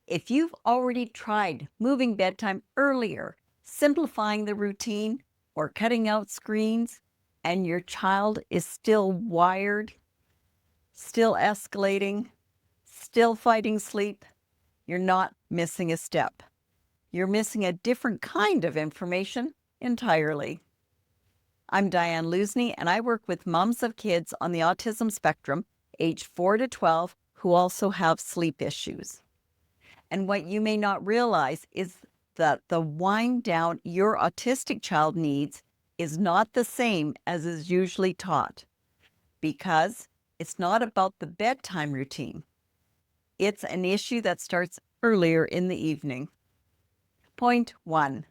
If you've already tried moving bedtime earlier, simplifying the routine, or cutting out screens, and your child is still wired, still escalating, still fighting sleep, you're not missing a step. You're missing a different kind of information entirely. I'm Diane Lusney, and I work with moms of kids on the autism spectrum, age 4 to 12, who also have sleep issues. And what you may not realize is that the wind down your autistic child needs is not the same as is usually taught, because it's not about the bedtime routine. It's an issue that starts earlier in the evening. Point 1.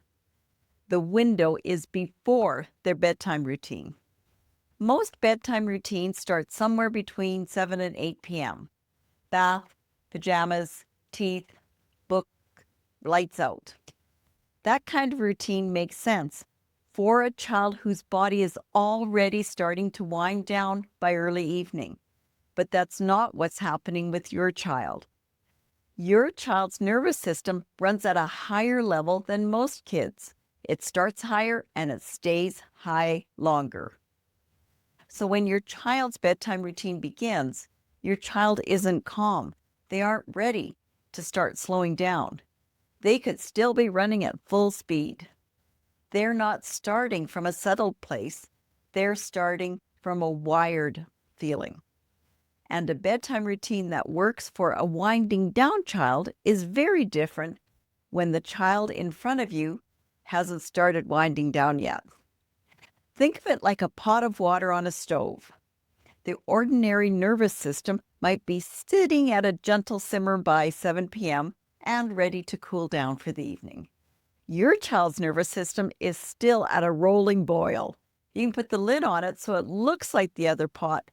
The window is before their bedtime routine. Most bedtime routines start somewhere between 7 and 8 p.m. Bath, pajamas, teeth, book, lights out. That kind of routine makes sense for a child whose body is already starting to wind down by early evening. But that's not what's happening with your child. Your child's nervous system runs at a higher level than most kids. It starts higher and it stays high longer. So when your child's bedtime routine begins, your child isn't calm. They aren't ready to start slowing down. They could still be running at full speed. They're not starting from a settled place. They're starting from a wired feeling. And a bedtime routine that works for a winding down child is very different when the child in front of you hasn't started winding down yet. Think of it like a pot of water on a stove. The ordinary nervous system might be sitting at a gentle simmer by 7 p.m. and ready to cool down for the evening. Your child's nervous system is still at a rolling boil. You can put the lid on it so it looks like the other pot,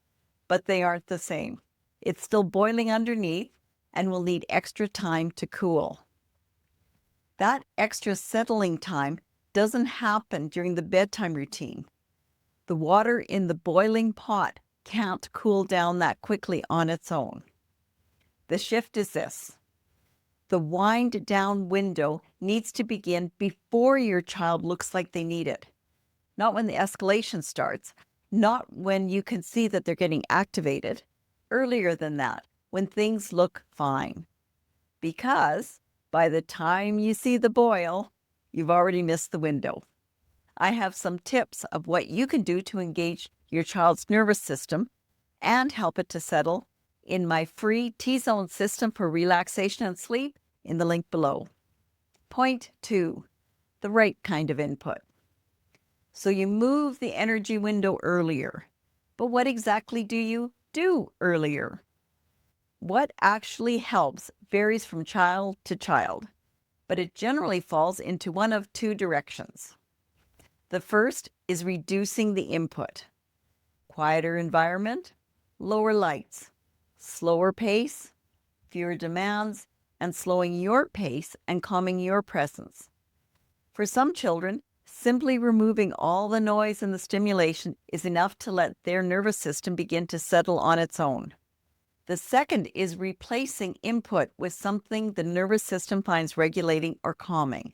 but they aren't the same. It's still boiling underneath and will need extra time to cool. That extra settling time doesn't happen during the bedtime routine. The water in the boiling pot can't cool down that quickly on its own. The shift is this. The wind down window needs to begin before your child looks like they need it. Not when the escalation starts, not when you can see that they're getting activated. Earlier than that, when things look fine. Because by the time you see the boil, you've already missed the window. I have some tips of what you can do to engage your child's nervous system and help it to settle in my free T-Zone system for relaxation and sleep in the link below. Point 2, the right kind of input. So you move the energy window earlier. But what exactly do you do earlier? What actually helps varies from child to child, but it generally falls into one of two directions. The first is reducing the input. Quieter environment, lower lights, slower pace, fewer demands, and slowing your pace and calming your presence. For some children, simply removing all the noise and the stimulation is enough to let their nervous system begin to settle on its own. The second is replacing input with something the nervous system finds regulating or calming.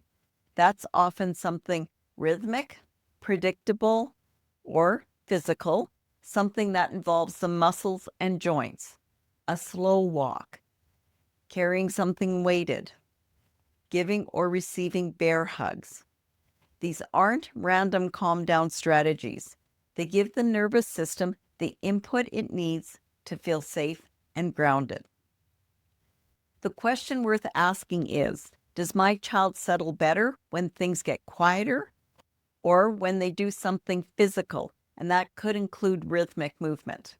That's often something rhythmic, predictable, or physical, something that involves the muscles and joints. A slow walk, carrying something weighted, giving or receiving bear hugs. These aren't random calm down strategies. They give the nervous system the input it needs to feel safe and grounded. The question worth asking is, does my child settle better when things get quieter or when they do something physical? And that could include rhythmic movement.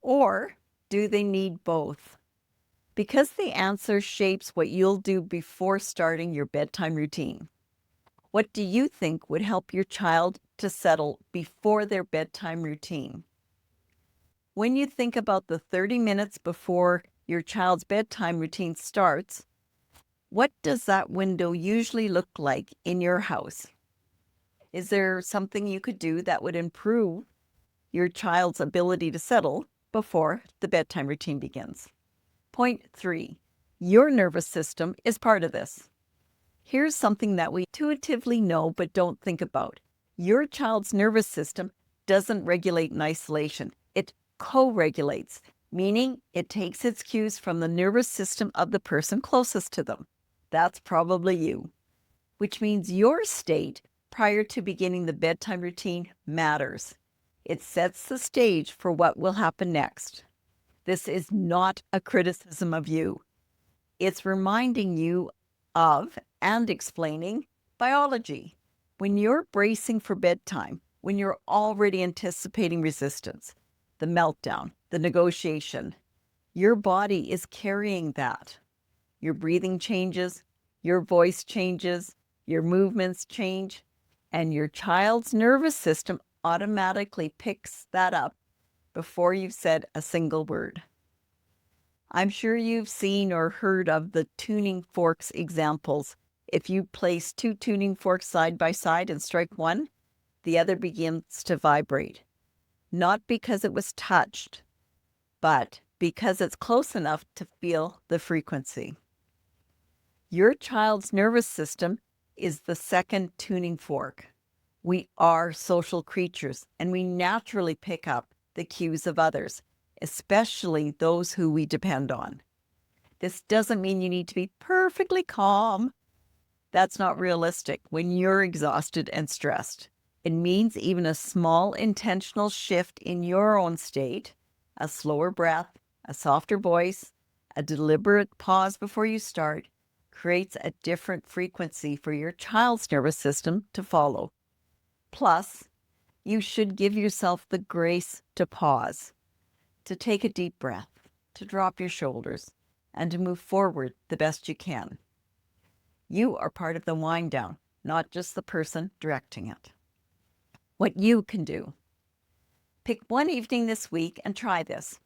Or do they need both? Because the answer shapes what you'll do before starting your bedtime routine. What do you think would help your child to settle before their bedtime routine? When you think about the 30 minutes before your child's bedtime routine starts, what does that window usually look like in your house? Is there something you could do that would improve your child's ability to settle before the bedtime routine begins? Point 3, Your nervous system is part of this. Here's something that we intuitively know but don't think about. Your child's nervous system doesn't regulate in isolation. It co-regulates, meaning it takes its cues from the nervous system of the person closest to them. That's probably you, which means your state prior to beginning the bedtime routine matters. It sets the stage for what will happen next. This is not a criticism of you. It's reminding you of and explaining biology. When you're bracing for bedtime, when you're already anticipating resistance, the meltdown, the negotiation, your body is carrying that. Your breathing changes, your voice changes, your movements change, and your child's nervous system automatically picks that up before you've said a single word. I'm sure you've seen or heard of the tuning forks examples. If you place two tuning forks side by side and strike one, the other begins to vibrate. Not because it was touched, but because it's close enough to feel the frequency. Your child's nervous system is the second tuning fork. We are social creatures, and we naturally pick up the cues of others, especially those who we depend on. This doesn't mean you need to be perfectly calm. That's not realistic when you're exhausted and stressed. It means even a small intentional shift in your own state, a slower breath, a softer voice, a deliberate pause before you start, creates a different frequency for your child's nervous system to follow. Plus, you should give yourself the grace to pause, to take a deep breath, to drop your shoulders, and to move forward the best you can. You are part of the wind down, not just the person directing it. What you can do. Pick one evening this week and try this.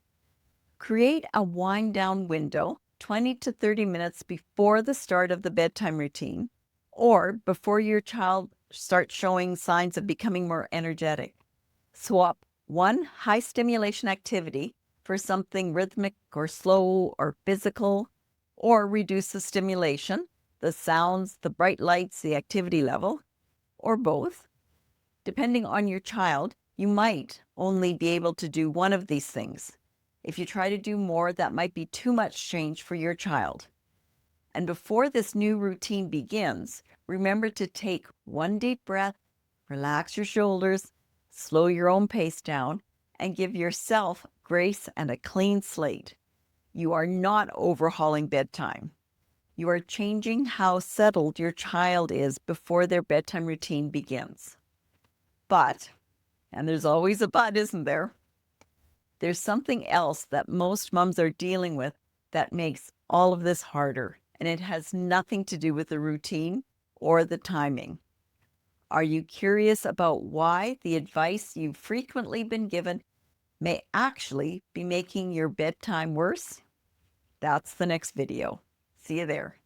Create a wind down window 20 to 30 minutes before the start of the bedtime routine or before your child starts showing signs of becoming more energetic. Swap one high stimulation activity for something rhythmic or slow or physical, or reduce the stimulation, the sounds, the bright lights, the activity level, or both. Depending on your child, you might only be able to do one of these things. If you try to do more, that might be too much change for your child. And before this new routine begins, remember to take one deep breath, relax your shoulders, slow your own pace down, and give yourself grace and a clean slate. You are not overhauling bedtime. You are changing how settled your child is before their bedtime routine begins. But, and there's always a but, isn't there? There's something else that most moms are dealing with that makes all of this harder, and it has nothing to do with the routine or the timing. Are you curious about why the advice you've frequently been given may actually be making your bedtime worse? That's the next video. See you there.